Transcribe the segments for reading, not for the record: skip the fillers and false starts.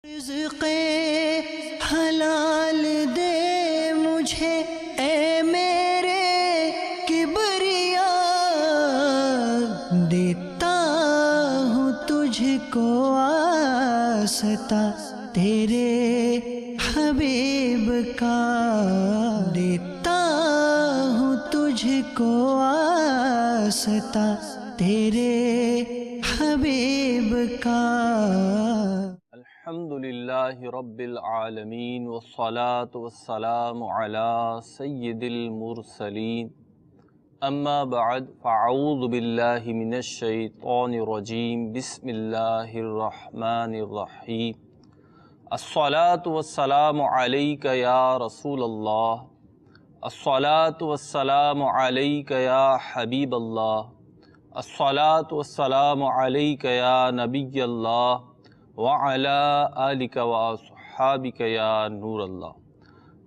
رزق حلال دے مجھے اے میرے کبریا، دیتا ہوں تجھ کو واسطہ تیرے حبیب کا، دیتا ہوں تجھ کو واسطہ تیرے حبیب کا۔ الحمدللہ رب العالمین والصلاة والسلام علی سید المرسلین، اما بعد فاعوذ باللہ من الشیطان الرجیم، بسم اللہ الرحمن الرحیم۔ الصلاة والسلام علیک یا رسول اللہ، الصلاة والسلام علیک یا حبیب اللہ، الصلاة والسلام علیک یا نبی اللہ وَعَلَىٰ آلِكَ وَأَصْحَابِكَ یا نور اللہ۔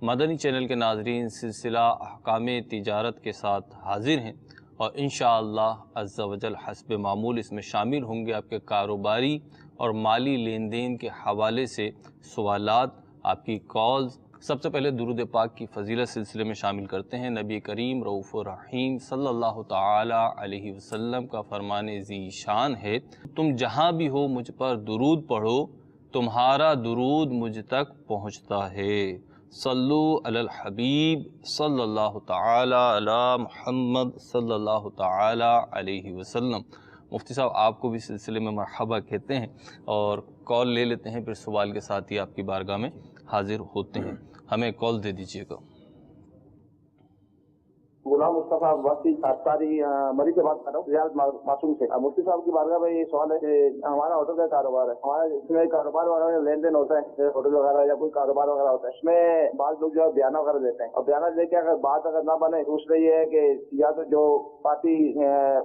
مدنی چینل کے ناظرین، سلسلہ احکام تجارت کے ساتھ حاضر ہیں اور انشاءاللہ عز و جل حسب معمول اس میں شامل ہوں گے آپ کے کاروباری اور مالی لین دین کے حوالے سے سوالات، آپ کی کالز۔ سب سے پہلے درود پاک کی فضیلت سلسلے میں شامل کرتے ہیں۔ نبی کریم رؤوف الرحیم صلی اللہ تعالی علیہ وسلم کا فرمان ذی شان ہے، تم جہاں بھی ہو مجھ پر درود پڑھو، تمہارا درود مجھ تک پہنچتا ہے۔ صلو علی الحبیب صلی اللہ تعالی علی محمد صلی اللہ تعالی علیہ وسلم۔ مفتی صاحب آپ کو بھی سلسلے میں مرحبا کہتے ہیں اور کال لے لیتے ہیں، پھر سوال کے ساتھ ہی آپ کی بارگاہ میں حاضر ہوتے ہیں۔ ہمیں کال دے دیجیے گا۔ غلام مصطفیٰ وقتی ساتاری مری سے بات کر رہا ہوں، ریاض معصوم سے۔ مفتی صاحب کی بارگاہ میں یہ سوال ہے کہ ہمارا ہوٹل کا کاروبار ہے، ہمارا اس میں کاروبار وغیرہ لین دین ہوتا ہے، ہوٹل وغیرہ یا کوئی کاروبار وغیرہ ہوتا ہے، اس میں بعض لوگ جو ہے بیانہ وغیرہ دیتے ہیں، اور بیانہ دے کے اگر بات اگر نہ بنے تو اس لیے یہ ہے کہ یا تو جو پارٹی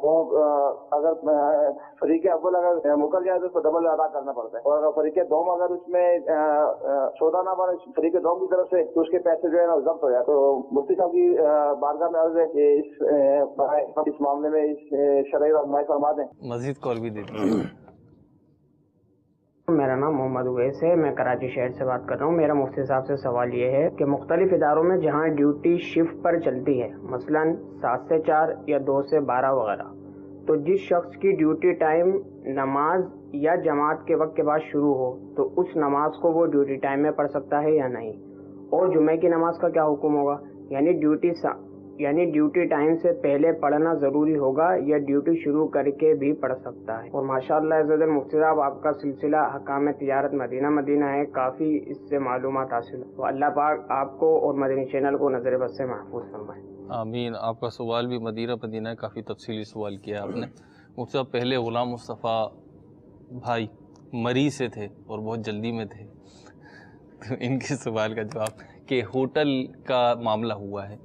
وہ اگر فریق اول اگر مکر جائے تو اس کو ڈبل ادا کرنا پڑتا ہے، اور اگر فریق دوم اگر اس میں سودا نہ بنے فریق دوم کی طرف سے تو اس کے پیسے جو ہے نا ضبط ہو جائے۔ تو مفتی صاحب کی بارگاہ میں عرض ہے کہ اس معاملے میں اس شرعی رہنمائی فرما دیں۔ مزید کال بھی دے دیجیے۔ میرا نام محمد اویس ہے، میں کراچی شہر سے بات کر رہا ہوں۔ میرا مفتی صاحب سے سوال یہ ہے کہ مختلف اداروں میں جہاں ڈیوٹی شفٹ پر چلتی ہے، مثلا 7 سے 4 یا 2 سے 12 وغیرہ، تو جس شخص کی ڈیوٹی ٹائم نماز یا جماعت کے وقت کے بعد شروع ہو تو اس نماز کو وہ ڈیوٹی ٹائم میں پڑھ سکتا ہے یا نہیں؟ اور جمعے کی نماز کا کیا حکم ہوگا؟ یعنی ڈیوٹی ٹائم سے پہلے پڑھنا ضروری ہوگا یا ڈیوٹی شروع کر کے بھی پڑھ سکتا ہے؟ اور ماشاءاللہ عزیز مفتی صاحب آپ کا سلسلہ حکام تجارت مدینہ مدینہ ہے، کافی اس سے معلومات حاصل ہے، تو اللہ پاک آپ کو اور مدنی چینل کو نظر بد سے محفوظ فرمائے۔ آمین۔ آپ کا سوال بھی مدینہ مدینہ ہے، کافی تفصیلی سوال کیا آپ نے۔ مفتی صاحب پہلے غلام مصطفیٰ بھائی مری سے تھے اور بہت جلدی میں تھے، تو ان کے سوال کا جواب کہ ہوٹل کا معاملہ ہوا ہے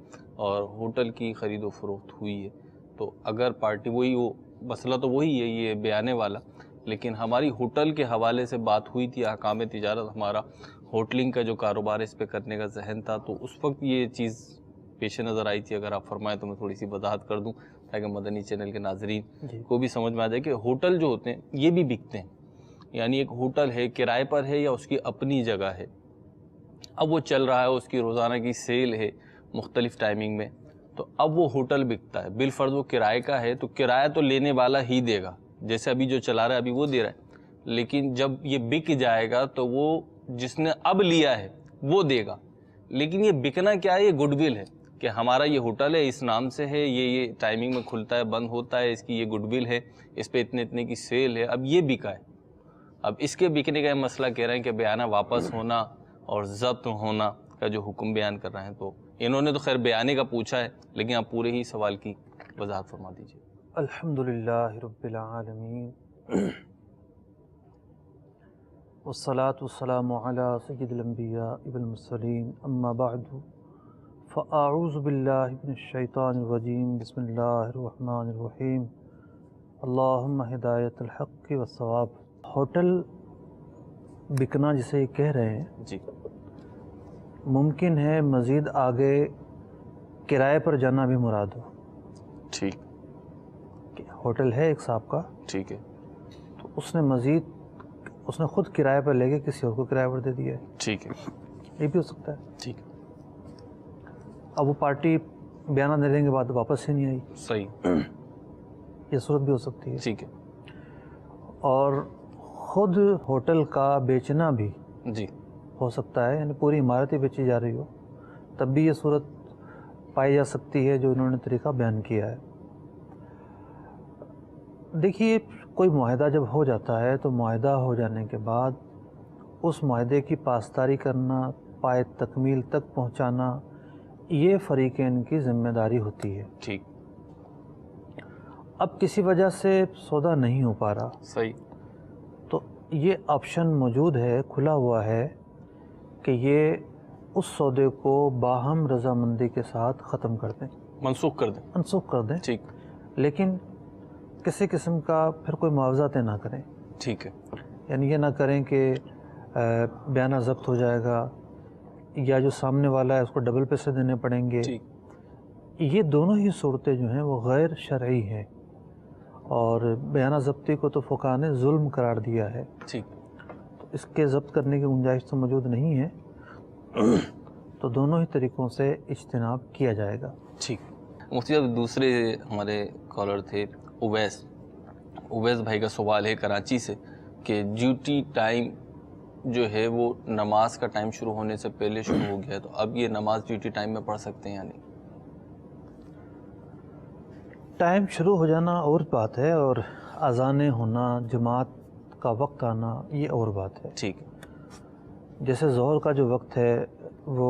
اور ہوٹل کی خرید و فروخت ہوئی ہے، تو اگر پارٹی وہی ہو، مسئلہ تو وہی ہے یہ بیانے والا، لیکن ہماری ہوٹل کے حوالے سے بات ہوئی تھی، احکام تجارت ہمارا ہوٹلنگ کا جو کاروبار ہے اس پہ کرنے کا ذہن تھا، تو اس وقت یہ چیز پیش نظر آئی تھی۔ اگر آپ فرمائیں تو میں تھوڑی سی وضاحت کر دوں تاکہ مدنی چینل کے ناظرین کو بھی سمجھ میں آ جائے کہ ہوٹل جو ہوتے ہیں یہ بھی بکتے ہیں، یعنی ایک ہوٹل ہے کرائے پر ہے یا اس کی اپنی جگہ ہے، اب وہ چل رہا ہے، اس کی روزانہ کی سیل ہے مختلف ٹائمنگ میں، تو اب وہ ہوٹل بکتا ہے، بالفرض وہ کرائے کا ہے تو کرایہ تو لینے والا ہی دے گا، جیسے ابھی جو چلا رہا ہے ابھی وہ دے رہا ہے، لیکن جب یہ بک جائے گا تو وہ جس نے اب لیا ہے وہ دے گا۔ لیکن یہ بکنا کیا ہے؟ یہ گڈ ول ہے کہ ہمارا یہ ہوٹل ہے، اس نام سے ہے، یہ ٹائمنگ میں کھلتا ہے بند ہوتا ہے، اس کی یہ گڈ ول ہے، اس پہ اتنے کی سیل ہے، اب یہ بکا ہے۔ اب اس کے بکنے کا مسئلہ کہہ رہے ہیں کہ بیانہ واپس ہونا اور ضبط ہونا کا جو حکم بیان کر رہے ہیں، تو انہوں نے تو خیر بیانے کا پوچھا ہے، لیکن آپ پورے ہی سوال کی وضاحت فرما دیجیے۔ الحمدللہ رب العالمین والصلاة والسلام علی سید الانبیاء والمرسلین، اما بعد فاعوذ باللہ من الشیطان الرجیم، بسم اللہ الرحمن الرحیم، اللہم ہدایت الحق والصواب۔ ہوٹل بکنا جسے کہہ رہے ہیں، جی ممکن ہے مزید آگے کرائے پر جانا بھی مراد ہو۔ ٹھیک، ہوٹل ہے ایک صاحب کا، ٹھیک ہے، تو اس نے مزید اس نے خود کرائے پر لے کے کسی اور کو کرائے پر دے دیا ہے، ٹھیک ہے، یہ بھی ہو سکتا ہے۔ ٹھیک ہے، اب وہ پارٹی بیانہ دینے کے بعد واپس ہی نہیں آئی، صحیح، یہ صورت بھی ہو سکتی ہے۔ ٹھیک ہے، اور خود ہوٹل کا بیچنا بھی جی، ہو سکتا ہے، یعنی پوری عمارت ہی بیچی جا رہی ہو، تب بھی یہ صورت پائی جا سکتی ہے جو انہوں نے طریقہ بیان کیا ہے۔ دیکھیے، کوئی معاہدہ جب ہو جاتا ہے تو معاہدہ ہو جانے کے بعد اس معاہدے کی پاسداری کرنا، پائے تکمیل تک پہنچانا، یہ فریقین کی ذمہ داری ہوتی ہے۔ ٹھیک، اب کسی وجہ سے سودا نہیں ہو پا رہا صحیح، تو یہ آپشن موجود ہے، کھلا ہوا ہے کہ یہ اس سودے کو باہم رضامندی کے ساتھ ختم کر دیں، منسوخ کر دیں، منسوخ کر دیں، ٹھیک، لیکن کسی قسم کا پھر کوئی معاوضہ طے نہ کریں، ٹھیک ہے، یعنی یہ نہ کریں کہ بیانہ ضبط ہو جائے گا یا جو سامنے والا ہے اس کو ڈبل پیسے دینے پڑیں گے۔ ٹھیک، یہ دونوں ہی صورتیں جو ہیں وہ غیر شرعی ہیں، اور بیانہ ضبطی کو تو فقہاء نے ظلم قرار دیا ہے، ٹھیک، تو اس کے ضبط کرنے کی گنجائش تو موجود نہیں ہے، تو دونوں ہی طریقوں سے اجتناب کیا جائے گا۔ ٹھیک۔ مفتی صاحب، دوسرے ہمارے کالر تھے اویس بھائی کا سوال ہے کراچی سے کہ ڈیوٹی ٹائم جو ہے وہ نماز کا ٹائم شروع ہونے سے پہلے شروع ہو گیا، تو اب یہ نماز ڈیوٹی ٹائم میں پڑھ سکتے ہیں یا نہیں؟ ٹائم شروع ہو جانا اور بات ہے، اور اذان ہونا، جماعت کا وقت آنا، یہ اور بات ہے۔ ٹھیک ہے، جیسے ظہر کا جو وقت ہے وہ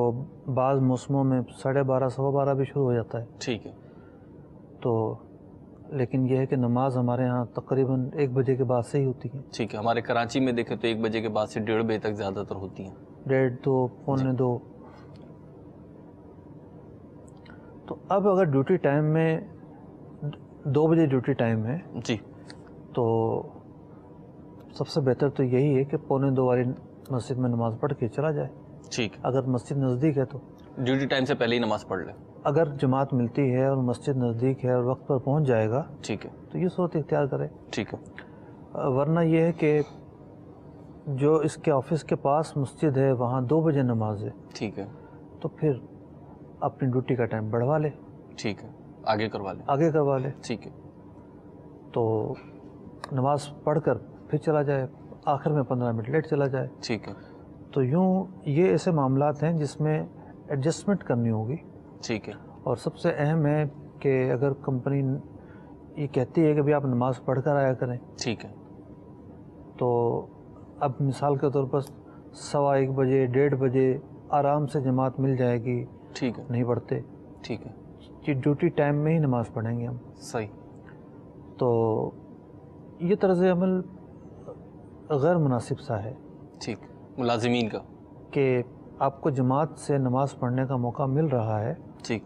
بعض موسموں میں 12:30 12:15 بھی شروع ہو جاتا ہے، ٹھیک ہے، تو لیکن یہ ہے کہ نماز ہمارے ہاں تقریباً 1 بجے کے بعد سے ہی ہوتی ہے، ٹھیک ہے۔ ہمارے کراچی میں دیکھیں تو 1 بجے کے بعد سے 1:30 بجے تک زیادہ تر ہوتی ہیں۔ 1:30 2 پونے 2۔ تو اب اگر ڈیوٹی ٹائم میں 2 بجے ڈیوٹی ٹائم ہے جی، تو سب سے بہتر تو یہی ہے کہ پونے 2 والی مسجد میں نماز پڑھ کے چلا جائے، ٹھیک ہے، اگر مسجد نزدیک ہے تو۔ ڈیوٹی ٹائم سے پہلے ہی نماز پڑھ لیں، اگر جماعت ملتی ہے اور مسجد نزدیک ہے اور وقت پر پہنچ جائے گا ٹھیک ہے، تو یہ صورت اختیار کرے، ٹھیک ہے، ورنہ یہ ہے کہ جو اس کے آفس کے پاس مسجد ہے وہاں 2 بجے نماز ہے، ٹھیک ہے، تو پھر اپنی ڈیوٹی کا ٹائم بڑھوا لے، ٹھیک ہے، آگے کروا لیں، آگے کروا لے، ٹھیک ہے، تو نماز پڑھ کر پھر چلا جائے، آخر میں 15 منٹ لیٹ چلا جائے۔ ٹھیک ہے، تو یوں یہ ایسے معاملات ہیں جس میں ایڈجسٹمنٹ کرنی ہوگی، ٹھیک ہے، اور سب سے اہم ہے کہ اگر کمپنی یہ کہتی ہے کہ بھی آپ نماز پڑھ کر آیا کریں، ٹھیک ہے، تو اب مثال کے طور پر 1:15 بجے 1:30 بجے آرام سے جماعت مل جائے گی، ٹھیک ہے، نہیں پڑھتے، ٹھیک ہے، کہ ڈیوٹی ٹائم میں ہی نماز پڑھیں گے ہم، صحیح، تو یہ طرز عمل غیر مناسب سا ہے ٹھیک، ملازمین کا، کہ آپ کو جماعت سے نماز پڑھنے کا موقع مل رہا ہے ٹھیک،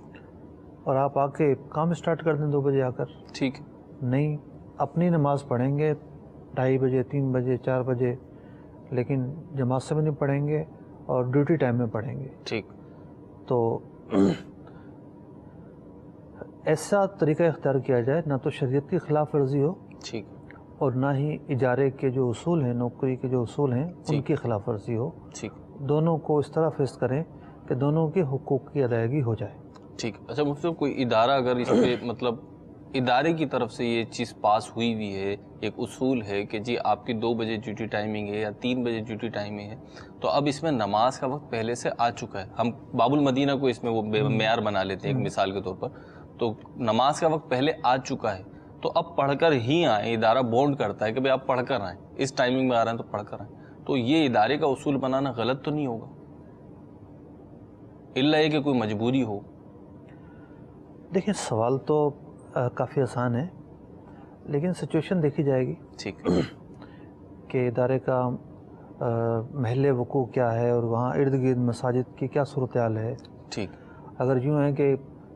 اور آپ آ کے کام اسٹارٹ کر دیں 2 بجے آ کر، ٹھیک، نہیں، اپنی نماز پڑھیں گے 2:30 بجے 3 بجے 4 بجے، لیکن جماعت سے بھی نہیں پڑھیں گے اور ڈیوٹی ٹائم میں پڑھیں گے، ٹھیک، تو ایسا طریقہ اختیار کیا جائے نہ تو شریعت کی خلاف ورزی ہو ٹھیک، اور نہ ہی ادارے کے جو اصول ہیں، نوکری کے جو اصول ہیں ان کی خلاف ورزی ہو، ٹھیک، دونوں کو اس طرح فیصل کریں کہ دونوں کے حقوق کی ادائیگی ہو جائے۔ ٹھیک۔ اچھا مفتی صاحب، کوئی ادارہ اگر اس پہ مطلب ادارے کی طرف سے یہ چیز پاس ہوئی ہوئی ہے، ایک اصول ہے کہ جی آپ کی 2 بجے ڈیوٹی ٹائمنگ ہے یا 3 بجے ڈیوٹی ٹائمنگ ہے، تو اب اس میں نماز کا وقت پہلے سے آ چکا ہے، ہم باب المدینہ کو اس میں وہ معیار بنا لیتے ہیں ایک مثال کے طور پر، تو نماز کا وقت پہلے آ چکا ہے، تو اب پڑھ کر ہی آئیں، ادارہ بونڈ کرتا ہے کہ بھائی آپ پڑھ کر آئیں، اس ٹائمنگ میں آ رہے ہیں تو پڑھ کر آئیں، تو یہ ادارے کا اصول بنانا غلط تو نہیں ہوگا؟ الا یہ کہ کوئی مجبوری ہو۔ دیکھیں، سوال تو کافی آسان ہے، لیکن سچویشن دیکھی جائے گی ٹھیک، کہ ادارے کا محل وقوع کیا ہے اور وہاں ارد گرد مساجد کی کیا صورتحال ہے۔ ٹھیک، اگر یوں ہے کہ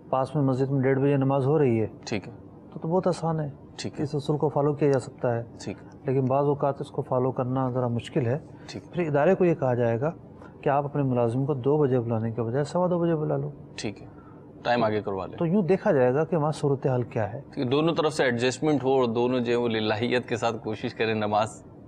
پاس میں مسجد میں 1:30 بجے نماز ہو رہی ہے ٹھیک ہے، تو بہت آسان ہے، ٹھیک ہے، اس اصول کو فالو کیا جا سکتا ہے، ٹھیک، لیکن بعض اوقات اس کو فالو کرنا ذرا مشکل ہے، ٹھیک، پھر ادارے کو یہ کہا جائے گا کہ آپ اپنے ملازم کو 2 بجے بلانے کے بجائے 2:15 بجے بلا لو، ٹھیک ہے، ٹائم آگے کروا لیں، تو یوں دیکھا جائے گا کہ وہاں صورتحال کیا ہے۔ دونوں طرف سے ایڈجسٹمنٹ ہو اور دونوں جو ہے وہ للہیت کے ساتھ کوشش کریں نماز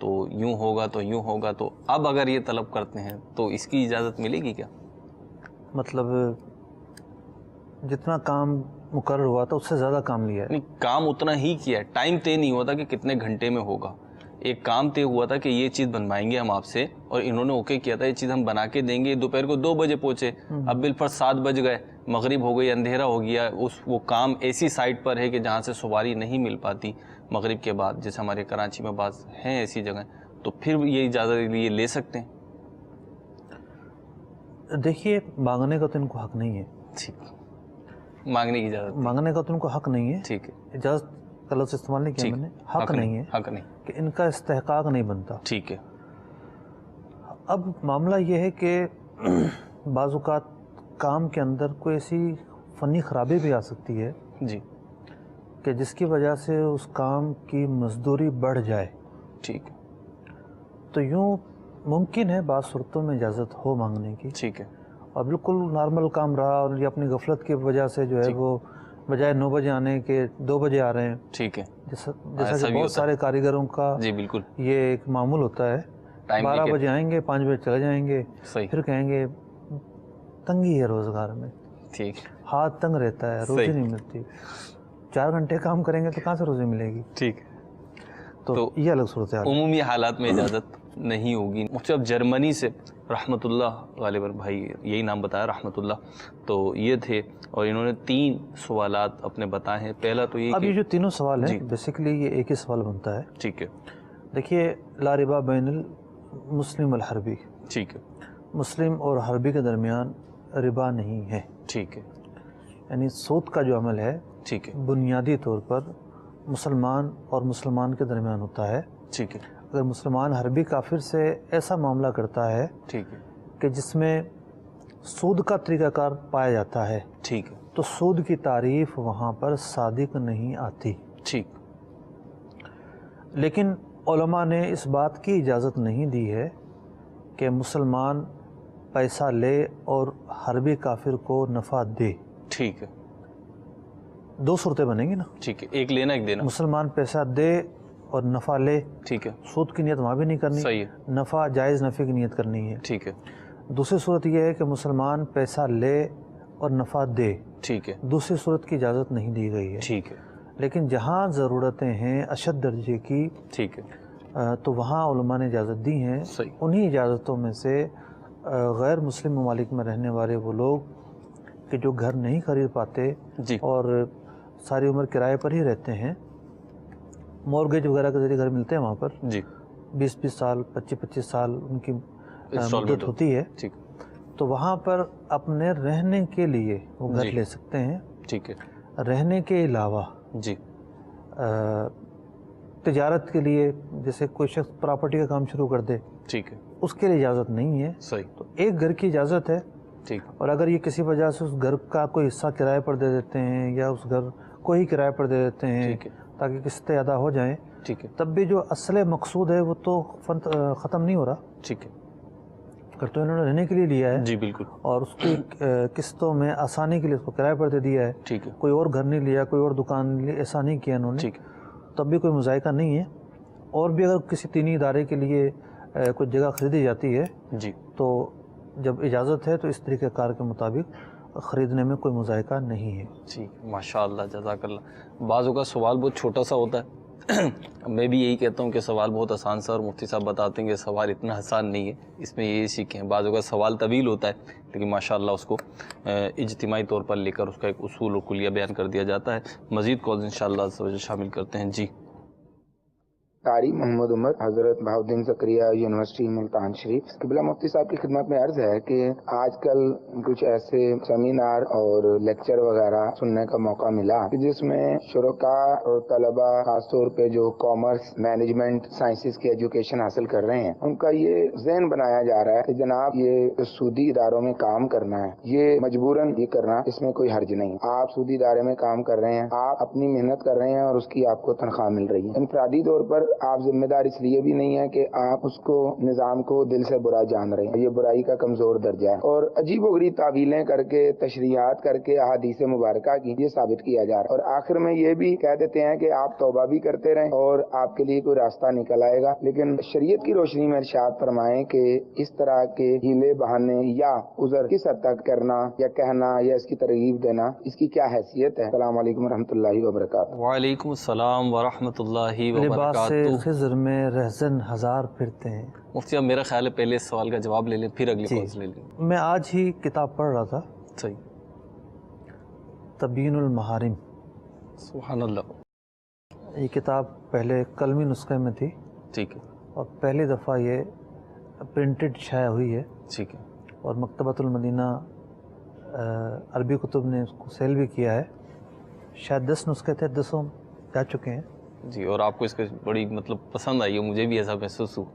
تو یوں ہوگا تو یوں ہوگا، تو اب اگر یہ طلب کرتے ہیں تو اس کی اجازت ملے گی کیا؟ مطلب جتنا کام مقرر ہوا تھا اس سے زیادہ کام لیا ہے؟ نہیں، کام اتنا ہی کیا ہے، ٹائم طے نہیں ہوتا کہ کتنے گھنٹے میں ہوگا. ایک کام طے ہوا تھا کہ یہ چیز بنوائیں گے ہم آپ سے، اور انہوں نے اوکے کیا تھا یہ چیز ہم بنا کے دیں گے. دوپہر کو 2 بجے پہنچے، اب بالفرض 7 بج گئے، مغرب ہو گئی، اندھیرا ہو گیا. وہ کام ایسی سائٹ پر ہے کہ جہاں سے سواری نہیں مل پاتی مغرب کے بعد، جیسے ہمارے کراچی میں بعض ہیں ایسی جگہیں، تو پھر یہ اجازت یہ لے سکتے ہیں؟ دیکھیے، مانگنے کا تو ان کو حق نہیں ہے. ٹھیک، مانگنے کی اجازت، مانگنے کا تو ان کو حق نہیں ہے. ٹھیک ہے، اجازت کا لفظ استعمال نہیں کیا میں نے، حق نہیں ہے، حق نہیں. کہ ان کا استحقاق نہیں بنتا. ٹھیک ہے. اب معاملہ یہ ہے کہ بعض اوقات کام کے اندر کوئی ایسی فنی خرابی بھی آ سکتی ہے جی، کہ جس کی وجہ سے اس کام کی مزدوری بڑھ جائے. ٹھیک ہے. تو یوں ممکن ہے بعض صورتوں میں اجازت ہو مانگنے کی. ٹھیک ہے. اور بالکل نارمل کام رہا اور یہ اپنی غفلت کی وجہ سے جو ہے وہ بجائے 9 بجے آنے کے 2 بجے آ رہے ہیں. ٹھیک ہے. جیسا کہ بہت سارے کاریگروں کا جی بالکل یہ ایک معمول ہوتا ہے، 12 بجے آئیں گے، 5 بجے چلے جائیں گے. صحیح. پھر کہیں گے تنگی ہے روزگار میں، ٹھیک، ہاتھ تنگ رہتا ہے، روزی نہیں ملتی. 4 گھنٹے کام کریں گے تو کہاں سے روزی ملے گی؟ ٹھیک. تو یہ الگ صورتحال ہے. عمومی حالات میں اجازت نہیں ہوگی. مفتی صاحب جرمنی سے رحمۃ اللہ، غالباً بھائی یہی نام بتایا رحمۃ اللہ، تو یہ تھے اور انہوں نے 3 سوالات اپنے بتائے ہیں. پہلا تو یہ اب یہ جو تینوں سوال ہیں جی بیسیکلی یہ ایک ہی سوال بنتا ہے. ٹھیک ہے. دیکھیے، لا ربا بین المسلم والحربی، ٹھیک ہے. مسلم اور حربی کے درمیان ربا نہیں ہے. ٹھیک ہے. یعنی سود کا جو عمل ہے ٹھیک ہے. بنیادی طور پر مسلمان اور مسلمان کے درمیان ہوتا ہے. ٹھیک ہے. اگر مسلمان حربی کافر سے ایسا معاملہ کرتا ہے ٹھیک ہے. کہ جس میں سود کا طریقہ کار پایا جاتا ہے، ٹھیک ہے. تو سود کی تعریف وہاں پر صادق نہیں آتی. ٹھیک. لیکن علماء نے اس بات کی اجازت نہیں دی ہے کہ مسلمان پیسہ لے اور حربی کافر کو نفع دے. ٹھیک ہے. 2 صورتیں بنیں گی نا. ٹھیک ہے، ایک لینا ایک دینا. مسلمان پیسہ دے اور نفع لے، ٹھیک ہے. سود کی نیت وہاں بھی نہیں کرنی، صحیح ہے. نفع جائز نفع کی نیت کرنی ہے. ٹھیک ہے. دوسری صورت یہ ہے کہ مسلمان پیسہ لے اور نفع دے. ٹھیک ہے. دوسری صورت کی اجازت نہیں دی گئی ہے. ٹھیک ہے. لیکن جہاں ضرورتیں ہیں اشد درجے کی، ٹھیک ہے. تو وہاں علماء نے اجازت دی ہیں. صحیح. انہی اجازتوں میں سے غیر مسلم ممالک میں رہنے والے وہ لوگ کہ جو گھر نہیں خرید پاتے جی اور ساری عمر کرائے پر ہی رہتے ہیں، مورگیج وغیرہ کے ذریعے گھر ملتے ہیں وہاں پر، جی 20 سال 25 سال ان کی Installment مدت ہوتی ہے. ٹھیک. تو وہاں پر اپنے رہنے کے لیے وہ گھر جی. لے سکتے ہیں. ٹھیک ہے. رہنے کے علاوہ جی تجارت کے لیے جیسے کوئی شخص پراپرٹی کا کام شروع کر دے، ٹھیک ہے. اس کے لیے اجازت نہیں ہے. صحیح. تو ایک گھر کی اجازت ہے، ٹھیک. اور اگر یہ کسی وجہ سے اس گھر کا کوئی حصہ کرائے پر دے دیتے ہیں یا اس گھر کو ہی کرائے پر دے دیتے ہیں ٹھیک ہے. تاکہ قسطیں ادا ہو جائیں، ٹھیک ہے. تب بھی جو اصل مقصود ہے وہ تو ختم نہیں ہو رہا. ٹھیک ہے. اگر تو انہوں نے رہنے کے لیے لیا ہے جی بالکل. اور اس کی قسطوں میں آسانی کے لیے اس کو کرائے پر دے دیا ہے، ٹھیک ہے. کوئی اور گھر نہیں لیا، کوئی اور دکان نہیں لی، ایسا نہیں کیا انہوں نے، ٹھیک. تب بھی کوئی مذائقہ نہیں ہے. اور بھی اگر کسی دینی ادارے کے لیے کوئی جگہ خریدی جاتی ہے جی تو جب اجازت ہے تو اس طریقہ کار کے مطابق خریدنے میں کوئی مذائقہ نہیں ہے. ٹھیک. ماشاء اللہ، جزاک اللہ. بعضوں کا سوال بہت چھوٹا سا ہوتا ہے. میں بھی یہی کہتا ہوں کہ سوال بہت آسان سا، اور مفتی صاحب بتاتے ہیں کہ سوال اتنا آسان نہیں ہے، اس میں یہ سیکھیں. بعضوں کا سوال طویل ہوتا ہے لیکن ماشاءاللہ اس کو اجتماعی طور پر لے کر اس کا ایک اصول اور کلیہ بیان کر دیا جاتا ہے. مزید کالز انشاءاللہ شامل کرتے ہیں. جی قاری محمد عمر، حضرت بہاؤالدین زکریا یونیورسٹی ملتان شریف. قبلہ مفتی صاحب کی خدمت میں عرض ہے کہ آج کل کچھ ایسے سیمینار اور لیکچر وغیرہ سننے کا موقع ملا کہ جس میں شرکاء اور طلباء خاص طور پہ جو کامرس، مینجمنٹ، سائنسز کی ایجوکیشن حاصل کر رہے ہیں، ان کا یہ ذہن بنایا جا رہا ہے کہ جناب یہ سودی اداروں میں کام کرنا ہے، یہ مجبوراً یہ کرنا، اس میں کوئی حرج نہیں. آپ سودی ادارے میں کام کر رہے ہیں، آپ اپنی محنت کر رہے ہیں اور اس کی آپ کو تنخواہ مل رہی ہے. انفرادی طور پر آپ ذمہ دار اس لیے بھی نہیں ہے کہ آپ اس کو نظام کو دل سے برا جان رہے ہیں، یہ برائی کا کمزور درجہ ہے، اور عجیب و غریب تعویلیں کر کے تشریحات کر کے احادیث مبارکہ کی یہ ثابت کیا جا رہا ہے، اور آخر میں یہ بھی کہہ دیتے ہیں کہ آپ توبہ بھی کرتے رہیں اور آپ کے لیے کوئی راستہ نکل آئے گا۔ لیکن شریعت کی روشنی میں ارشاد فرمائیں کہ اس طرح کے ہیلے بہانے یا عذر کس حد تک کرنا یا کہنا یا اس کی ترغیب دینا، اس کی کیا حیثیت ہے؟ السلام علیکم ورحمۃ اللہ وبرکاتہ۔ وعلیکم السلام ورحمۃ اللہ لباس وبرکاتہ۔ خضر میں رہزن ہزار پھرتے ہیں۔ مفتی صاحب میرا خیال ہے پہلے اس سوال کا جواب لے لیں پھر اگلی کالز لے لیں۔ میں آج ہی کتاب پڑھ رہا تھا، صحیح، تبیین المحارم۔ سبحان اللہ۔ یہ کتاب پہلے قلمی نسخے میں تھی ٹھیک ہے، اور پہلی دفعہ یہ پرنٹڈ شائع ہوئی ہے، ٹھیک ہے، اور مکتبۃ المدینہ عربی کتب نے اس کو سیل بھی کیا ہے۔ شاید 10 نسخے تھے، 10 جا چکے ہیں۔ جی، اور آپ کو اس کا بڑی مطلب پسند آئی ہے، مجھے بھی ایسا محسوس ہوا۔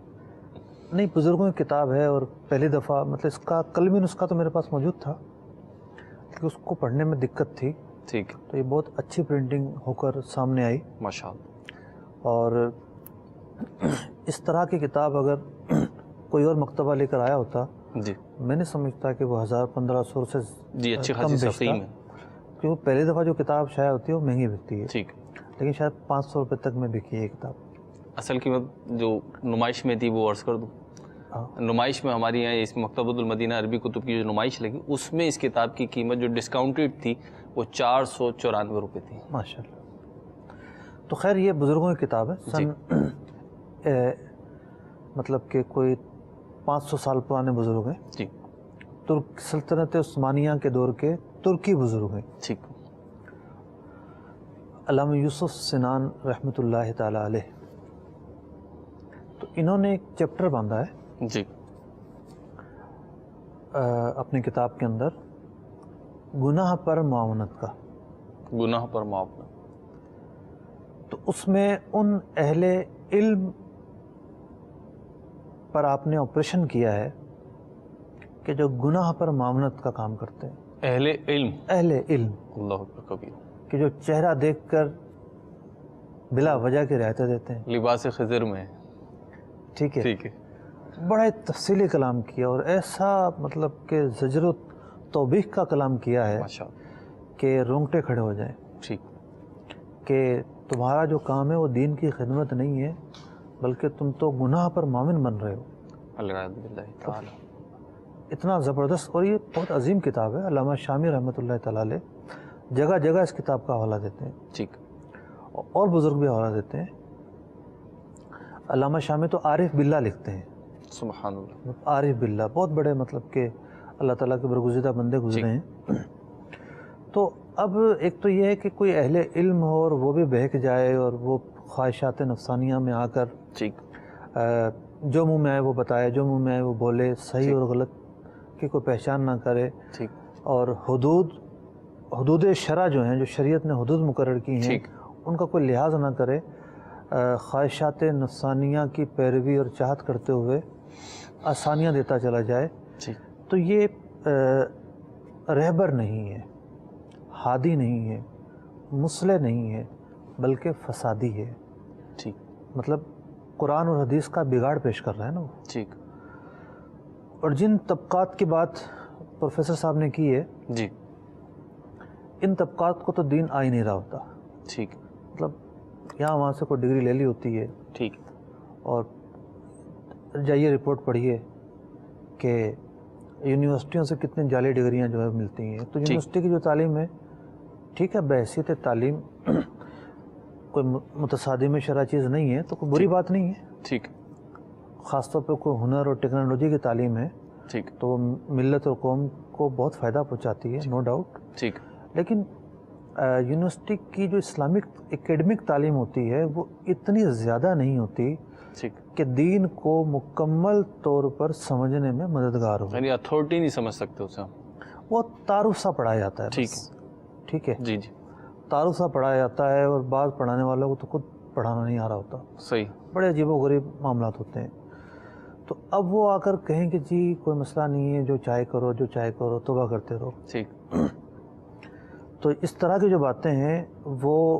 نہیں، بزرگوں کی کتاب ہے اور پہلی دفعہ مطلب اس کا قلمی نسخہ تو میرے پاس موجود تھا لیکن اس کو پڑھنے میں دقت تھی، ٹھیک، تو یہ بہت اچھی پرنٹنگ ہو کر سامنے آئی۔ ماشاء اللہ۔ اور اس طرح کی کتاب اگر کوئی اور مکتبہ لے کر آیا ہوتا، جی میں نہیں سمجھتا کہ وہ 1000-1500 سے جی، اچھی کم خاصی بیچتا، تقسیم ہے، کیونکہ وہ پہلی دفعہ جو کتاب شائع ہوتی ہے وہ مہنگی بکتی ہے، ٹھیک۔ لیکن شاید 500 روپے تک میں بکی ہے یہ کتاب۔ اصل قیمت جو نمائش میں تھی وہ عرض کر دوں، ہاں، نمائش میں ہمارے یہاں اس مکتبۃ المدینہ عربی کتب کی جو نمائش لگی اس میں اس کتاب کی قیمت جو ڈسکاؤنٹڈ تھی وہ 494 روپے تھی۔ ماشاء اللہ۔ تو خیر یہ بزرگوں کی کتاب ہے، سن مطلب کہ کوئی 500 سال پرانے بزرگ ہیں، جی، ترک سلطنت عثمانیہ کے دور کے ترکی بزرگ ہیں، ٹھیک، علامہ یوسف سنان رحمۃ اللہ تعالی علیہ۔ تو انہوں نے ایک چیپٹر باندھا ہے جی، اپنی کتاب کے اندر گناہ پر معاونت کا۔ گناہ پر معاونت، تو اس میں ان اہل علم پر آپ نے آپریشن کیا ہے کہ جو گناہ پر معاونت کا کام کرتے ہیں، اہل علم، اہل علم اللہ اکبر کبیر، کہ جو چہرہ دیکھ کر بلا وجہ کی رعایتیں دیتے ہیں، لباس خضر میں، ٹھیک ہے، ٹھیک ہے، بڑا تفصیلی کلام کیا اور ایسا مطلب کہ زجر و توبیخ کا کلام کیا ہے ماشاء اللہ، کہ رونگٹے کھڑے ہو جائیں، ٹھیک، کہ تمہارا جو کام ہے وہ دین کی خدمت نہیں ہے بلکہ تم تو گناہ پر معاون بن رہے ہو۔ العیاذ باللہ تعالی۔ اتنا زبردست، اور یہ بہت عظیم کتاب ہے۔ علامہ شامی رحمۃ اللہ تعالی علیہ جگہ جگہ اس کتاب کا حوالہ دیتے ہیں، ٹھیک، اور بزرگ بھی حوالہ دیتے ہیں۔ علامہ شامی تو عارف باللہ لکھتے ہیں، سبحان اللہ، عارف باللہ، بہت بڑے مطلب کہ اللہ تعالیٰ کے برگزیدہ بندے گزرے ہیں۔ تو اب ایک تو یہ ہے کہ کوئی اہل علم ہو اور وہ بھی بہک جائے اور وہ خواہشات نفسانیہ میں آ کر ٹھیک، جو منہ میں آئے وہ بتائے، جو منہ میں آئے وہ بولے، صحیح ٹھیک، اور غلط کی کوئی پہچان نہ کرے، ٹھیک، اور حدود شرع جو ہیں، جو شریعت نے حدود مقرر کی ہیں، ٹھیک، ان کا کوئی لحاظ نہ کرے، خواہشات نفسانیہ کی پیروی اور چاہت کرتے ہوئے آسانیاں دیتا چلا جائے، ٹھیک، تو یہ رہبر نہیں ہے، ہادی نہیں ہے، مصلح نہیں ہے، بلکہ فسادی ہے۔ ٹھیک، مطلب قرآن اور حدیث کا بگاڑ پیش کر رہا ہے نا وہ۔ ٹھیک، اور جن طبقات کی بات پروفیسر صاحب نے کی ہے، جی، ان طبقات کو تو دین آ ہی نہیں رہا ہوتا۔ ٹھیک، مطلب یہاں وہاں سے کوئی ڈگری لے لی ہوتی ہے، ٹھیک، اور جائیے رپورٹ پڑھیے کہ یونیورسٹیوں سے کتنی جعلی ڈگریاں جو ہے ملتی ہیں۔ تو یونیورسٹی کی جو تعلیم ہے، ٹھیک ہے، بحیثیت تعلیم کوئی متصادم شرع چیز نہیں ہے، تو کوئی بری بات نہیں ہے، ٹھیک، خاص طور پہ کوئی ہنر اور ٹیکنالوجی کی تعلیم ہے ٹھیک، تو وہ ملت اور قوم کو بہت فائدہ پہنچاتی ہے، نو ڈاؤٹ۔ ٹھیک، لیکن یونیورسٹی کی جو اسلامک اکیڈمک تعلیم ہوتی ہے وہ اتنی زیادہ نہیں ہوتی ٹھیک، کہ دین کو مکمل طور پر سمجھنے میں مددگار ہو۔ یعنی اتھارٹی نہیں سمجھ سکتے اسے ہم، وہ تعارف سا پڑھایا جاتا ہے ٹھیک، بس، ٹھیک ہے، جی، جی، تعارف سا پڑھایا جاتا ہے، اور بعض پڑھانے والوں کو تو خود پڑھانا نہیں آ رہا ہوتا، صحیح، بڑے عجیب و غریب معاملات ہوتے ہیں۔ تو اب وہ آ کر کہیں کہ جی کوئی مسئلہ نہیں ہے، جو چاہے کرو، جو چاہے کرو، توبہ کرتے رہو۔ ٹھیک، تو اس طرح کی جو باتیں ہیں وہ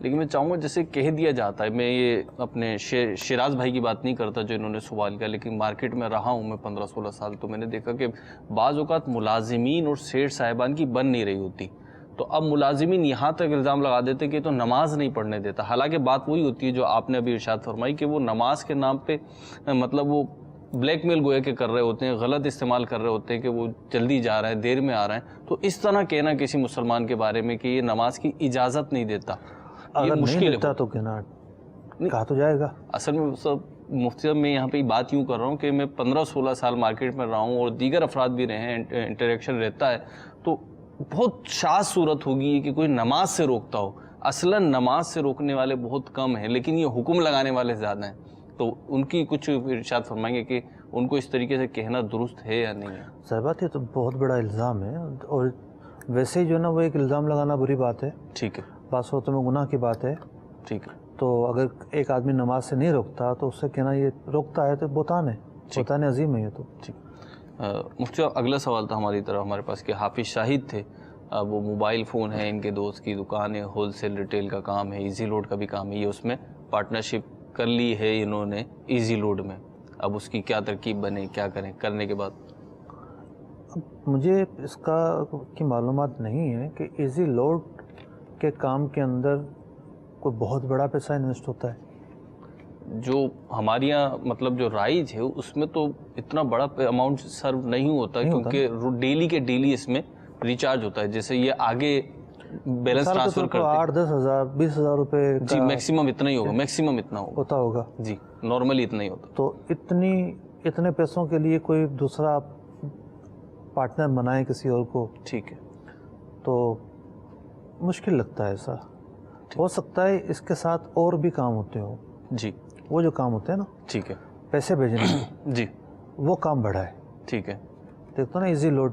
لیکن میں چاہوں گا جیسے کہہ دیا جاتا ہے، میں یہ اپنے شیراز بھائی کی بات نہیں کرتا جو انہوں نے سوال کیا، لیکن مارکیٹ میں رہا ہوں میں 15-16 سال، تو میں نے دیکھا کہ بعض اوقات ملازمین اور سیٹ صاحبان کی بن نہیں رہی ہوتی، تو اب ملازمین یہاں تک الزام لگا دیتے کہ تو نماز نہیں پڑھنے دیتا، حالانکہ بات وہی ہوتی ہے جو آپ نے ابھی ارشاد فرمائی کہ وہ نماز کے نام پہ مطلب وہ بلیک میل گویا کہ کر رہے ہوتے ہیں، غلط استعمال کر رہے ہوتے ہیں کہ وہ جلدی جا رہے ہیں، دیر میں آ رہے ہیں، تو اس طرح کہنا کسی مسلمان کے بارے میں کہ یہ نماز کی اجازت نہیں دیتا، اگر نہیں دیتا تو کہنا کہا تو جائے گا۔ اصل میں سب مفتی صاحب میں یہاں پہ بات یوں کر رہا ہوں کہ میں 15-16 سال مارکیٹ میں رہا ہوں اور دیگر افراد بھی رہے ہیں، انٹریکشن رہتا ہے، تو بہت شاذ صورت ہوگی کہ کوئی نماز سے روکتا ہو، اصلاً نماز سے روکنے والے بہت کم ہیں، لیکن یہ حکم لگانے والے زیادہ ہیں، تو ان کی کچھ ارشاد فرمائیں گے کہ ان کو اس طریقے سے کہنا درست ہے یا نہیں ہے؟ صحیح بات، یہ تو بہت بڑا الزام ہے، اور ویسے ہی جو ہے نا وہ ایک الزام لگانا بری بات ہے، ٹھیک ہے، بعض صورتوں میں گناہ کی بات ہے، ٹھیک ہے، تو اگر ایک آدمی نماز سے نہیں روکتا تو اس سے کہنا یہ روکتا ہے تو بہتان ہے، بہتان عظیم ہے یہ تو۔ ٹھیک، مفتی صاحب اگلا سوال تھا ہماری طرف ہمارے پاس کہ حافظ شاہد تھے، وہ موبائل فون ہے، ان کے دوست کی دکان ہے، ہول سیل ریٹیل کا کام ہے، ایزی لوڈ کا بھی کام ہے، یہ اس میں پارٹنرشپ کر لی ہے انہوں نے ایزی لوڈ میں، اب اس کی کیا ترکیب بنے، کیا کریں کرنے کے بعد؟ مجھے اس کی معلومات نہیں ہے کہ ایزی لوڈ کے کام کے اندر کوئی بہت بڑا پیسہ انویسٹ ہوتا ہے۔ جو ہمارے یہاں مطلب جو رائج ہے اس میں تو اتنا بڑا اماؤنٹ سرو نہیں ہوتا کیونکہ ڈیلی کے ڈیلی اس میں ریچارج ہوتا ہے، جیسے یہ آگے بیلنس ٹرانسفر کرتے ہیں 8-10 ہزار 20 ہزار روپے جی میکسیمم اتنا ہی ہوگا، میکسیمم اتنا ہوتا ہوگا جی، نارملی اتنا ہی ہوتا، تو اتنے پیسوں کے لیے کوئی دوسرا پارٹنر بنائے کسی اور کو، ٹھیک ہے، تو مشکل لگتا ہے ایسا۔ ہو سکتا ہے اس کے ساتھ اور بھی کام ہوتے ہوں، جی وہ جو کام ہوتے ہیں نا، ٹھیک ہے، پیسے بھیجنا جی وہ کام بڑا ہے، ٹھیک ہے، دیکھتے نا ایزی لوڈ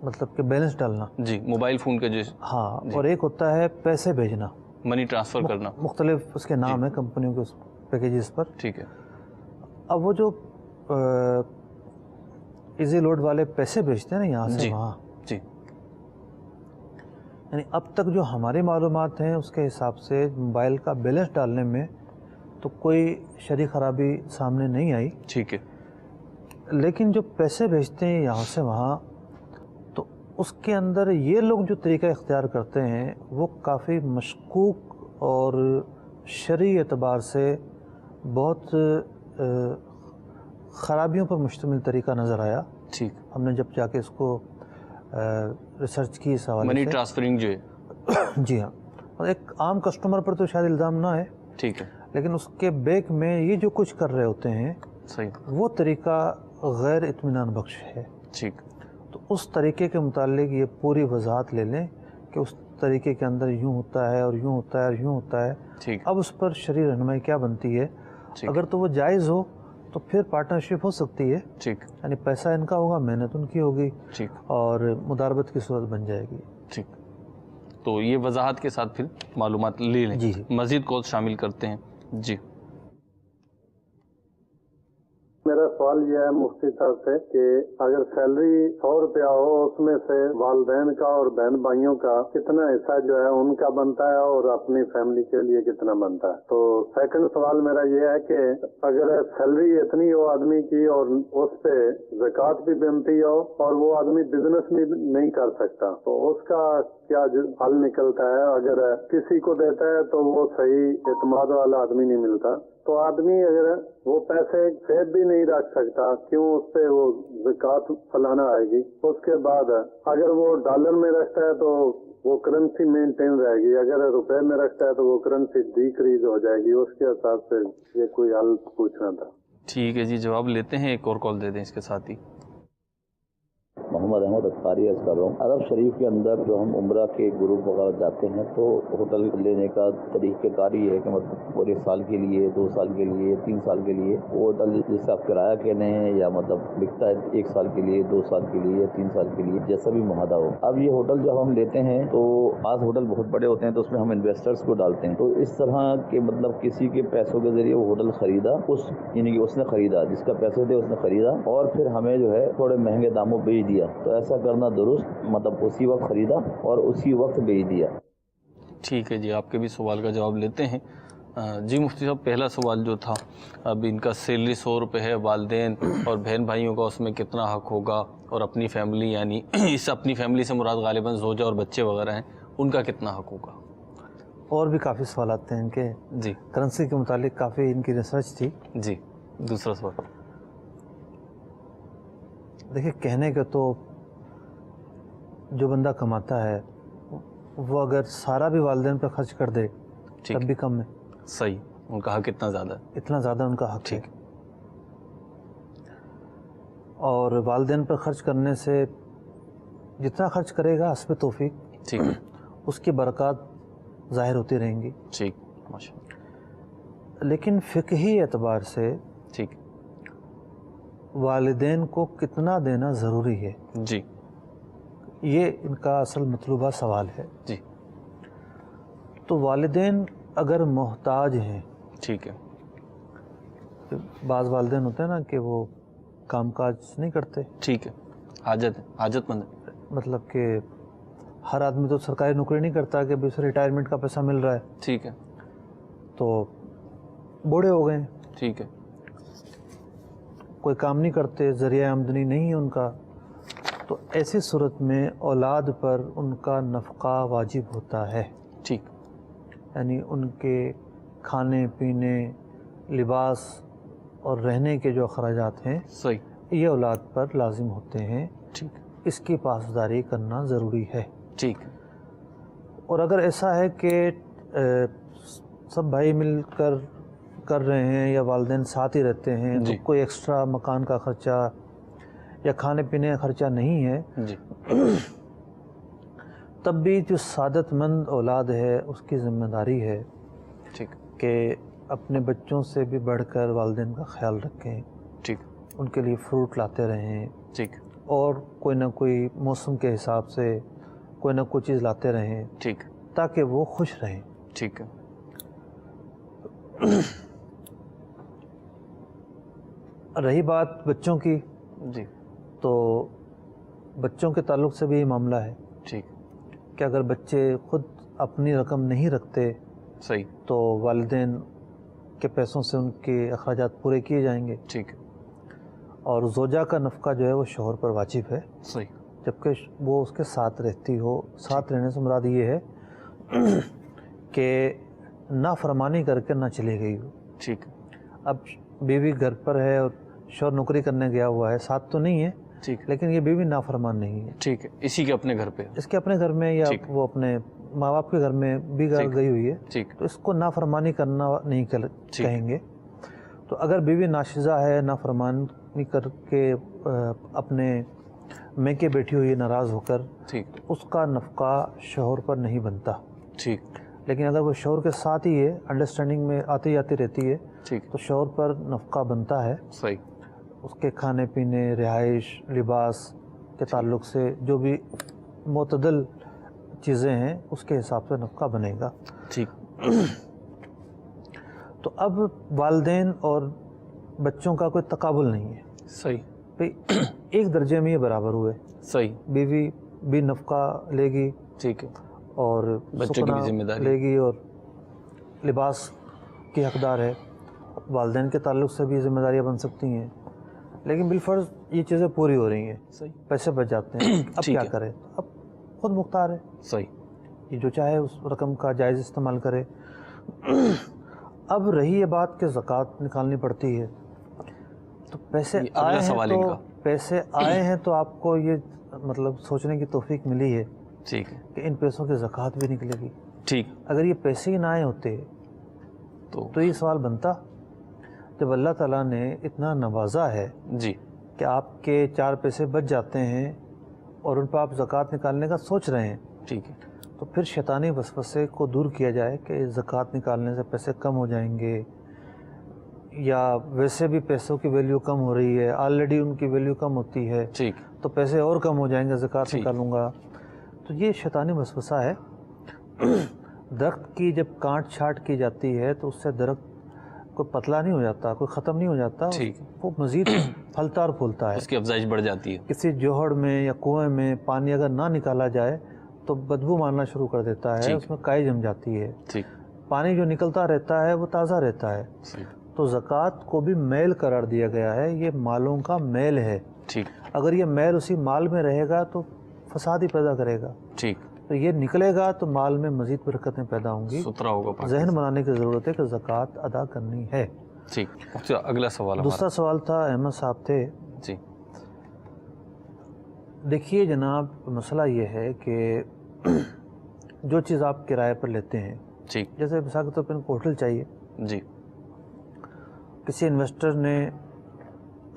مطلب کہ بیلنس ڈالنا، جی موبائل فون کا جو ہاں، اور ایک ہوتا ہے پیسے بھیجنا، منی ٹرانسفر کرنا، مختلف اس کے نام ہیں کمپنیوں کے پیکیجز پر، ٹھیک ہے۔ اب وہ جو ایزی لوڈ والے پیسے بھیجتے ہیں نا یہاں سے وہاں، جی، یعنی اب تک جو ہماری معلومات ہیں اس کے حساب سے موبائل کا بیلنس ڈالنے میں تو کوئی شرعی خرابی سامنے نہیں آئی، ٹھیک ہے، لیکن جو پیسے بھیجتے ہیں یہاں سے وہاں تو اس کے اندر یہ لوگ جو طریقہ اختیار کرتے ہیں وہ کافی مشکوک اور شرعی اعتبار سے بہت خرابیوں پر مشتمل طریقہ نظر آیا۔ ٹھیک، ہم نے جب جا کے اس کو ریسرچ کی اس حوالے سے، منی ٹرانسفرنگ جو ہے، جی ہاں، اور ایک عام کسٹمر پر تو شاید الزام نہ ہے، ٹھیک ہے، لیکن اس کے بیک میں یہ جو کچھ کر رہے ہوتے ہیں صحیح، وہ طریقہ غیر اطمینان بخش ہے، ٹھیک، تو اس طریقے کے متعلق یہ پوری وضاحت لے لیں کہ اس طریقے کے اندر یوں ہوتا ہے اور یوں ہوتا ہے اور یوں ہوتا ہے، ٹھیک، اب اس پر شرعی رہنمائی کیا بنتی ہے، اگر تو وہ جائز ہو تو پھر پارٹنرشپ ہو سکتی ہے، ٹھیک، یعنی پیسہ ان کا ہوگا، محنت ان کی ہوگی، ٹھیک، اور مداربت کی صورت بن جائے گی۔ ٹھیک، تو یہ وضاحت کے ساتھ پھر معلومات لے لیں، جی، مزید کال شامل کرتے ہیں، جی۔ میرا سوال یہ ہے مفتی صاحب سے کہ اگر سیلری 100 روپیہ ہو اس میں سے والدین کا اور بہن بھائیوں کا کتنا حصہ جو ہے ان کا بنتا ہے اور اپنی فیملی کے لیے کتنا بنتا ہے؟ تو سیکنڈ سوال میرا یہ ہے کہ اگر سیلری اتنی ہو آدمی کی اور اس پہ زکوٰۃ بھی بنتی ہو اور وہ آدمی بزنس بھی نہیں کر سکتا تو اس کا کیا حل نکلتا ہے؟ اگر کسی کو دیتا ہے تو وہ صحیح اعتماد والا آدمی نہیں ملتا تو آدمی اگر وہ پیسے سیو بھی نہیں رکھ سکتا، کیوں اس پہ وہ زکوٰۃ سالانہ آئے گی؟ اس کے بعد اگر وہ ڈالر میں رکھتا ہے تو وہ کرنسی مینٹین رہے گی، اگر روپے میں رکھتا ہے تو وہ کرنسی ڈیکریز ہو جائے گی، اس کے حساب سے یہ کوئی حل پوچھنا تھا۔ ٹھیک ہے جی، جواب لیتے ہیں، ایک اور کال دے دیں اس کے ساتھ ہی۔ محمد احمد اختاری عرض کر رہا ہوں۔ عرب شریف کے اندر جو ہم عمرہ کے گروپ وغیرہ جاتے ہیں تو ہوٹل لینے کا طریقہ کار یہ ہے کہ مطلب پورے سال کے لیے، 2 سال کے لیے، 3 سال کے لیے وہ ہوٹل جیسے آپ کرایہ کے لیں یا مطلب بکتا ہے 1 سال کے لیے، 2 سال کے لیے یا 3 سال کے لیے، جیسا بھی معاہدہ ہو۔ اب یہ ہوٹل جب ہم لیتے ہیں تو بعض ہوٹل بہت بڑے ہوتے ہیں تو اس میں ہم انویسٹرز کو ڈالتے ہیں، تو اس طرح کے مطلب کسی کے پیسوں کے ذریعے وہ ہوٹل خریدا، یعنی کہ اس نے خریدا، جس کا پیسے تھے اس نے خریدا اور پھر ہمیں جو ہے تھوڑے مہنگے داموں بیچ دیا، تو ایسا کرنا درست؟ مطلب اسی وقت خریدا اور اسی وقت بیچ دیا۔ ٹھیک ہے جی، آپ کے بھی سوال کا جواب لیتے ہیں۔ جی مفتی صاحب، پہلا سوال جو تھا، اب ان کا سیلری 100 روپے ہے، والدین اور بہن بھائیوں کا اس میں کتنا حق ہوگا، اور اپنی فیملی یعنی اس اپنی فیملی سے مراد غالباً زوجہ اور بچے وغیرہ ہیں، ان کا کتنا حق ہوگا؟ اور بھی کافی سوالات ہیں ان کے جی، کرنسی کے متعلق کافی ان کی ریسرچ تھی۔ جی، دوسرا سوال، دیکھیں کہنے کا تو جو بندہ کماتا ہے وہ اگر سارا بھی والدین پہ خرچ کر دے تب بھی کم ہے۔ صحیح، ان کا حق اتنا زیادہ ہے؟ اتنا زیادہ ان کا حق ہے، ٹھیک، اور والدین پر خرچ کرنے سے جتنا خرچ کرے گا حسب توفیق ٹھیک، اس کی برکات ظاہر ہوتی رہیں گی۔ ٹھیک، ماشاء اللہ، لیکن فقہی اعتبار سے ٹھیک، والدین کو کتنا دینا ضروری ہے، جی، یہ ان کا اصل مطلوبہ سوال ہے۔ جی، تو والدین اگر محتاج ہیں، ٹھیک ہے، بعض والدین ہوتے ہیں نا کہ وہ کام کاج نہیں کرتے، ٹھیک ہے، حاجت مند ہے، مطلب کہ ہر آدمی تو سرکاری نوکری نہیں کرتا کہ اسے ریٹائرمنٹ کا پیسہ مل رہا ہے، ٹھیک ہے، تو بوڑھے ہو گئے ہیں، ٹھیک ہے، کوئی کام نہیں کرتے، ذریعہ آمدنی نہیں ہے ان کا، تو ایسی صورت میں اولاد پر ان کا نفقہ واجب ہوتا ہے۔ ٹھیک، یعنی ان کے کھانے پینے، لباس اور رہنے کے جو اخراجات ہیں، صحیح، یہ اولاد پر لازم ہوتے ہیں، ٹھیک، اس کی پاسداری کرنا ضروری ہے۔ ٹھیک، اور اگر ایسا ہے کہ سب بھائی مل کر رہے ہیں یا والدین ساتھ ہی رہتے ہیں، تو کوئی ایکسٹرا مکان کا خرچہ یا کھانے پینے کا خرچہ نہیں ہے، جی، تب بھی جو سعادت مند اولاد ہے اس کی ذمہ داری ہے ٹھیک، کہ اپنے بچوں سے بھی بڑھ کر والدین کا خیال رکھیں، ٹھیک، ان کے لیے فروٹ لاتے رہیں، ٹھیک، اور کوئی نہ کوئی موسم کے حساب سے کوئی نہ کوئی چیز لاتے رہیں، ٹھیک، تاکہ وہ خوش رہیں۔ ٹھیک ہے، رہی بات بچوں کی، جی، تو بچوں کے تعلق سے بھی یہ معاملہ ہے ٹھیک، کہ اگر بچے خود اپنی رقم نہیں رکھتے صحیح، تو والدین کے پیسوں سے ان کے اخراجات پورے کیے جائیں گے، ٹھیک، اور زوجہ کا نفقہ جو ہے وہ شوہر پر واجب ہے، صحیح، جبکہ وہ اس کے ساتھ رہتی ہو۔ ساتھ رہنے سے مراد یہ ہے کہ نافرمانی کر کے نہ چلی گئی ہو۔ ٹھیک، اب بیوی گھر پر ہے اور شوہر نوکری کرنے گیا ہوا ہے، ساتھ تو نہیں ہے، ٹھیک، لیکن یہ بیوی نافرمان نہیں ہے، ٹھیک ہے، اسی کے اپنے گھر پہ، اس کے اپنے گھر میں یا وہ اپنے ماں باپ کے گھر میں بھی گئی ہوئی ہے، ٹھیک، تو اس کو نافرمانی کرنا نہیں کہیں گے۔ تو اگر بیوی ناشزہ ہے، نافرمانی کر کے اپنے میکے بیٹھی ہوئی ناراض ہو کر، ٹھیک، اس کا نفقہ شوہر پر نہیں بنتا۔ ٹھیک، لیکن اگر وہ شوہر کے ساتھ ہی ہے، انڈرسٹینڈنگ میں آتی جاتی رہتی ہے، ٹھیک، تو شوہر پر نفقہ بنتا ہے، صحیح، اس کے کھانے پینے، رہائش، لباس کے تعلق سے جو بھی معتدل چیزیں ہیں اس کے حساب سے نفقہ بنے گا۔ ٹھیک، تو اب والدین اور بچوں کا کوئی تقابل نہیں ہے، صحیح، ایک درجے میں یہ برابر ہوئے، صحیح، بیوی بھی نفقہ لے گی، ٹھیک ہے، اور بچوں کی بھی ذمہ داری لے گی، اور لباس کی حقدار ہے، والدین کے تعلق سے بھی ذمہ داریاں بن سکتی ہیں، لیکن بالفرض یہ چیزیں پوری ہو رہی ہیں، صحیح، پیسے بچ جاتے ہیں، اب کیا کرے؟ اب خود مختار ہے، صحیح، یہ جو چاہے اس رقم کا جائز استعمال کرے۔ اب رہی یہ بات کہ زکوٰۃ نکالنی پڑتی ہے، تو پیسے آئے ہیں تو آپ کو یہ مطلب سوچنے کی توفیق ملی ہے، ٹھیک ہے، کہ ان پیسوں کی زکوٰۃ بھی نکلے گی۔ ٹھیک، اگر یہ پیسے ہی نہ آئے ہوتے تو یہ سوال بنتا، جب اللہ تعالیٰ نے اتنا نوازا ہے جی، کہ آپ کے 4 پیسے بچ جاتے ہیں اور ان پہ آپ زکوٰۃ نکالنے کا سوچ رہے ہیں، ٹھیک ہے، تو پھر شیطانی وسوسے کو دور کیا جائے کہ زکوٰۃ نکالنے سے پیسے کم ہو جائیں گے، یا ویسے بھی پیسوں کی ویلیو کم ہو رہی ہے، آلریڈی ان کی ویلیو کم ہوتی ہے، ٹھیک، تو پیسے اور کم ہو جائیں گے، زکوٰۃ نکالوں گا، تو یہ شیطانی وسوسہ ہے۔ درخت کی جب کاٹ چھانٹ کی جاتی ہے تو اس سے درخت کوئی پتلا نہیں ہو جاتا، کوئی ختم نہیں ہو جاتا، وہ مزید پھلتا اور پھولتا ہے، اس کی افزائش بڑھ جاتی ہے۔ کسی جوہڑ میں یا کنویں میں پانی اگر نہ نکالا جائے تو بدبو مارنا شروع کر دیتا ہے, اس میں کائی جم جاتی ہے. ٹھیک. پانی جو نکلتا رہتا ہے وہ تازہ رہتا ہے. تو زکوٰۃ کو بھی میل قرار دیا گیا ہے, یہ مالوں کا میل ہے. ٹھیک. اگر یہ میل اسی مال میں رہے گا تو فساد ہی پیدا کرے گا. ٹھیک. تو یہ نکلے گا تو مال میں مزید برکتیں پیدا ہوں گی, ستھرا ہوگا. ذہن بنانے کی ضرورت ہے کہ زکوٰۃ ادا کرنی ہے. ٹھیک. اگلا سوال. دوسرا سوال تھا, احمد صاحب تھے. جی. دیکھیے جناب, مسئلہ یہ ہے کہ جو چیز آپ کرائے پر لیتے ہیں, ٹھیک, جیسے مثال کے طور پر ان کو ہوٹل چاہیے, جی, کسی انویسٹر نے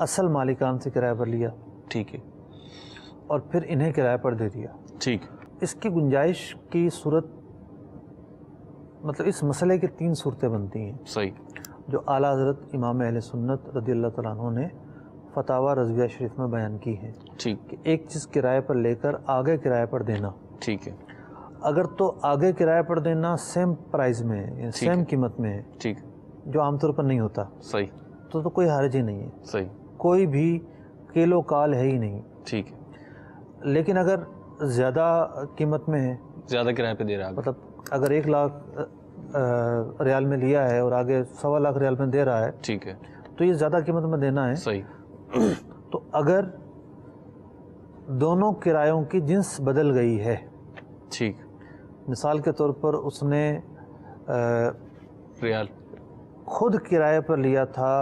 اصل مالکان سے کرائے پر لیا, ٹھیک ہے, اور پھر انہیں کرائے پر دے دیا. ٹھیک. اس کی گنجائش کی صورت, مطلب اس مسئلے کی 3 صورتیں بنتی ہیں. صحیح. جو اعلیٰ حضرت امام اہل سنت رضی اللہ تعالیٰ عنہ نے فتاوی رضویہ شریف میں بیان کی ہیں. ٹھیک. کہ ایک چیز کرائے پر لے کر آگے کرائے پر دینا. ٹھیک ہے. اگر تو آگے کرائے پر دینا سیم پرائز میں ہے, یعنی سیم قیمت میں ہے, ٹھیک, جو عام طور پر نہیں ہوتا, صحیح, تو کوئی حرج ہی نہیں ہے. صحیح. کوئی بھی کیلو کال ہے ہی نہیں. ٹھیک ہے. لیکن اگر زیادہ قیمت میں ہے, زیادہ کرائے پہ دے رہا ہے, مطلب اگر 1 لاکھ ریال میں لیا ہے اور آگے 1.25 لاکھ ریال میں دے رہا ہے, ٹھیک ہے, تو یہ زیادہ قیمت میں دینا ہے. صحیح. تو اگر دونوں کرایوں کی جنس بدل گئی ہے, ٹھیک, مثال کے طور پر اس نے ریال خود کرائے پر لیا تھا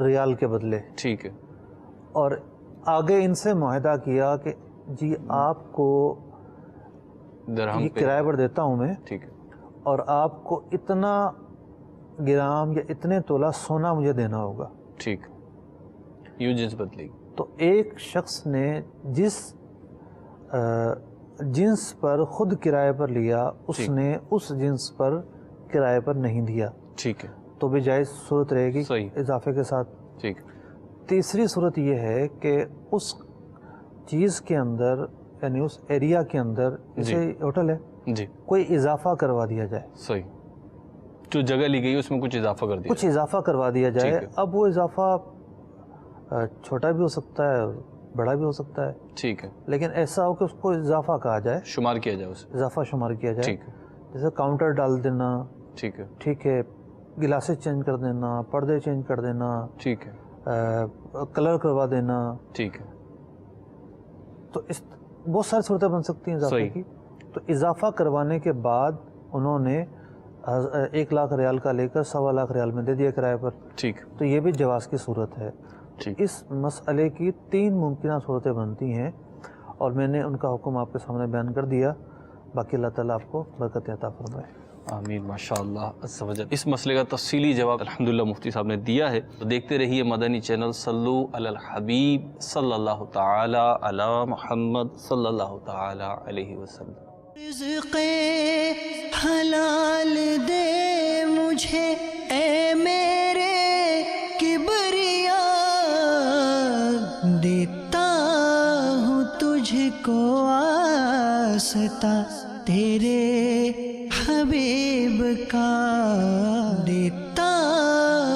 ریال کے بدلے, ٹھیک ہے, اور آگے ان سے معاہدہ کیا کہ جی آپ کو درہم یہ کرائے پر دیتا ہوں میں, ٹھیک ہے, اور آپ کو اتنا گرام یا اتنے تولہ سونا مجھے دینا ہوگا. ٹھیک, یوں جنس بدلے گی. تو ایک شخص نے جس جنس پر خود کرائے پر لیا, اس نے اس جنس پر کرائے پر نہیں دیا. ٹھیک ہے, تو بھی جائز صورت رہے گی, صحیح, اضافے کے ساتھ. ٹھیک. تیسری صورت یہ ہے کہ اس چیز کے اندر, یعنی اس ایریا کے اندر, جیسے ہوٹل ہے, جی, کوئی اضافہ کروا دیا جائے. صحیح, جو جگہ لی گئی اس میں کچھ اضافہ کر دیا, کچھ اضافہ کروا دیا جائے. اب وہ اضافہ چھوٹا بھی ہو سکتا ہے, بڑا بھی ہو سکتا ہے. ٹھیک ہے, لیکن ایسا ہو کہ اس کو اضافہ کہا جائے, شمار کیا جائے, اسے اضافہ شمار کیا جائے. ٹھیک ہے, جیسے کاؤنٹر ڈال دینا, ٹھیک ہے, ٹھیک ہے, گلاسز چینج کر دینا, پردے چینج کر دینا, ٹھیک ہے, کلر کروا دینا. ٹھیک ہے. تو اس بہت ساری صورتیں بن سکتی ہیں اضافے کی. تو اضافہ کروانے کے بعد انہوں نے 1 لاکھ ریال کا لے کر 1.25 لاکھ ریال میں دے دیا کرائے پر. ٹھیک. تو یہ بھی جواز کی صورت ہے. اس مسئلے کی 3 ممکنہ صورتیں بنتی ہیں, اور میں نے ان کا حکم آپ کے سامنے بیان کر دیا. باقی اللہ تعالیٰ آپ کو برکت عطا فرمائے. آمین. ماشاءاللہ عز و جل. اس مسئلے کا تفصیلی جواب الحمدللہ مفتی صاحب نے دیا ہے. تو دیکھتے رہیے مدنی چینل. صلو علی الحبیب صلی اللہ تعالی علی محمد صلی اللہ تعالی علیہ وسلم. رزق حلال دے مجھے اے میرے کبریا, دیتا ہوں تجھ کو آستا تیرے حبیب کا, دیتا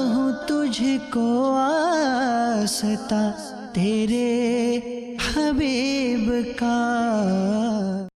ہوں تجھ کو آستا تیرے حبیب کا.